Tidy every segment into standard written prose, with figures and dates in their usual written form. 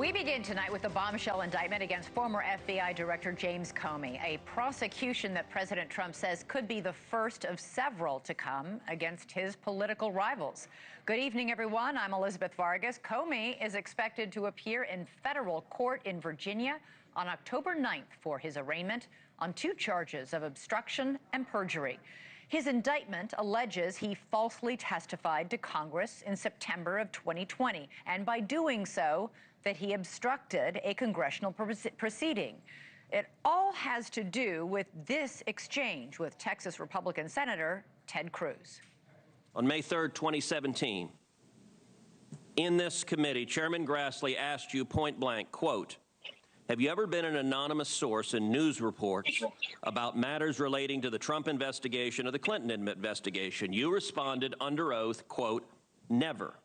We begin tonight with the bombshell indictment against former FBI Director James Comey, a prosecution that President Trump says could be the first of several to come against his political rivals. Good evening, everyone. I'm Elizabeth Vargas. Comey is expected to appear in federal court in Virginia on October 9th for his arraignment on 2 charges of obstruction and perjury. His indictment alleges he falsely testified to Congress in September of 2020, and by doing so, that he obstructed a congressional proceeding. It all has to do with this exchange with Texas Republican Senator Ted Cruz. On May 3rd, 2017, in this committee, Chairman Grassley asked you point blank, quote, "Have you ever been an anonymous source in news reports about matters relating to the Trump investigation or the Clinton investigation?" You responded under oath, quote, "Never."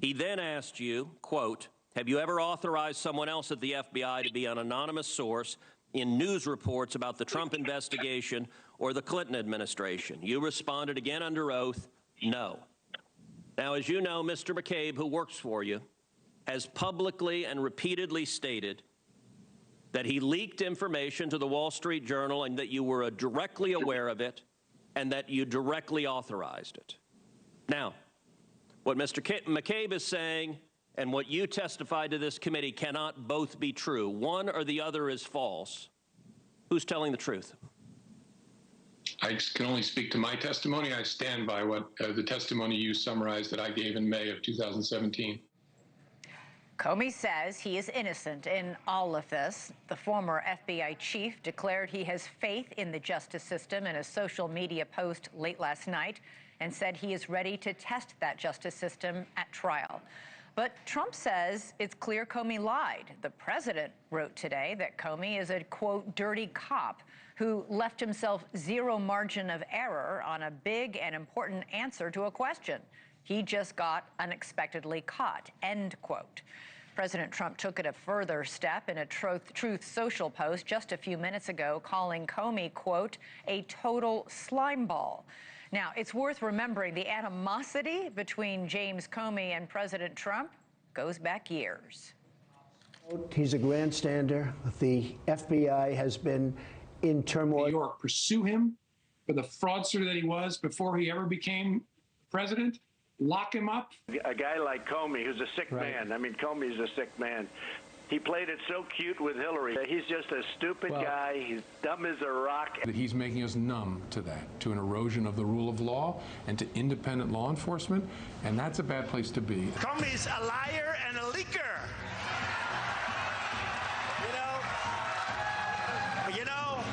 He then asked you, quote, "Have you ever authorized someone else at the FBI to be an anonymous source in news reports about the Trump investigation or the Clinton administration?" You responded again under oath, "No." Now, as you know, Mr. McCabe, who works for you, has publicly and repeatedly stated that he leaked information to the Wall Street Journal and that you were directly aware of it and that you directly authorized it. Now, what Mr. McCabe is saying and what you testified to this committee cannot both be true. One or the other is false. Who's telling the truth? I can only speak to my testimony. I stand by what the testimony you summarized that I gave in May of 2017. Comey says he is innocent in all of this. The former FBI chief declared he has faith in the justice system in a social media post late last night and said he is ready to test that justice system at trial. But Trump says it's clear Comey lied. The president wrote today that Comey is a, quote, dirty cop who left himself zero margin of error on a big and important answer to a question. He just got unexpectedly caught, end quote. President Trump took it a further step in a Truth Social post just a few minutes ago, calling Comey, quote, a total slimeball. Now, it's worth remembering the animosity between James Comey and President Trump goes back years. He's a grandstander. The FBI has been in turmoil. New York pursue him for the fraudster that he was before he ever became president. Lock him up. A guy like Comey, who's a sick man. I mean, Comey's a sick man. He played it so cute with Hillary. He's just a stupid guy. He's dumb as a rock. That he's making us numb to that, to an erosion of the rule of law and to independent law enforcement, and that's a bad place to be. Comey's a liar and a leaker. You know,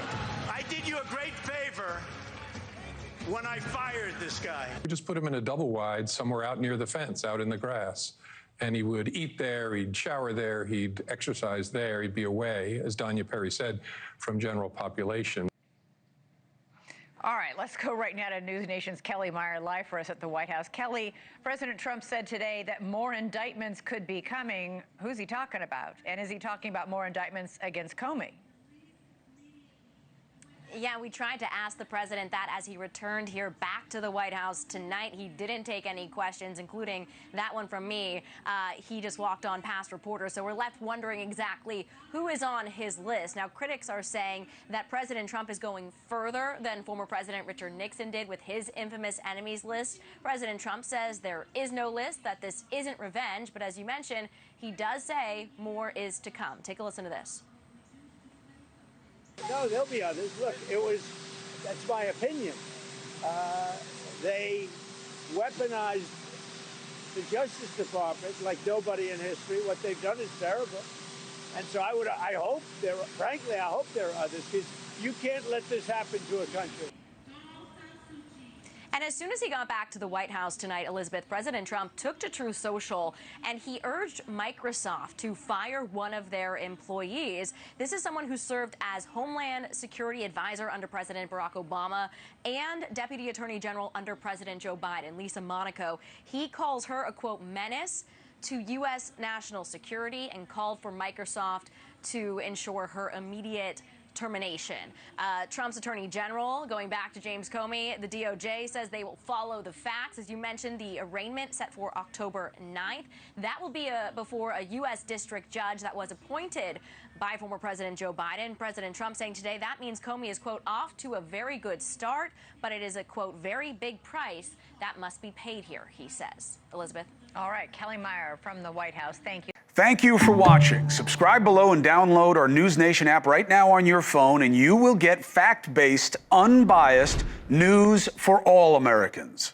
I did you a great favor when I fired this guy. We just put him in a double wide somewhere out near the fence, out in the grass. And he would eat there, he'd shower there, he'd exercise there, he'd be away, as Danya Perry said, from general population. All right, let's go right now to NewsNation's Kellie Meyer live for us at the White House. Kellie, President Trump said today that more indictments could be coming. Who's he talking about? And is he talking about more indictments against Comey? Yeah, we tried to ask the president that as he returned here back to the White House tonight. He didn't take any questions, including that one from me. He just walked on past reporters. So we're left wondering exactly who is on his list. Now, critics are saying that President Trump is going further than former President Richard Nixon did with his infamous enemies list. President Trump says there is no list, that this isn't revenge. But as you mentioned, he does say more is to come. Take a listen to this. No, there'll be others. Look, that's my opinion. They weaponized the Justice Department like nobody in history. What they've done is terrible. And so I hope there are others, because you can't let this happen to a country. And as soon as he got back to the White House tonight, Elizabeth, President Trump took to Truth Social and he urged Microsoft to fire one of their employees. This is someone who served as Homeland Security Advisor under President Barack Obama and Deputy Attorney General under President Joe Biden, Lisa Monaco. He calls her a, quote, menace to U.S. national security and called for Microsoft to ensure her immediate termination. Trump's Attorney General, going back to James Comey, the DOJ says they will follow the facts. As you mentioned, the arraignment set for October 9th. That will be before a U.S. district judge that was appointed by former President Joe Biden. President Trump saying today that means Comey is, quote, off to a very good start, but it is a, quote, very big price that must be paid here, he says. Elizabeth. All right, Kellie Meyer from the White House. Thank you. Thank you for watching. Subscribe below and download our NewsNation app right now on your phone, and you will get fact-based, unbiased news for all Americans.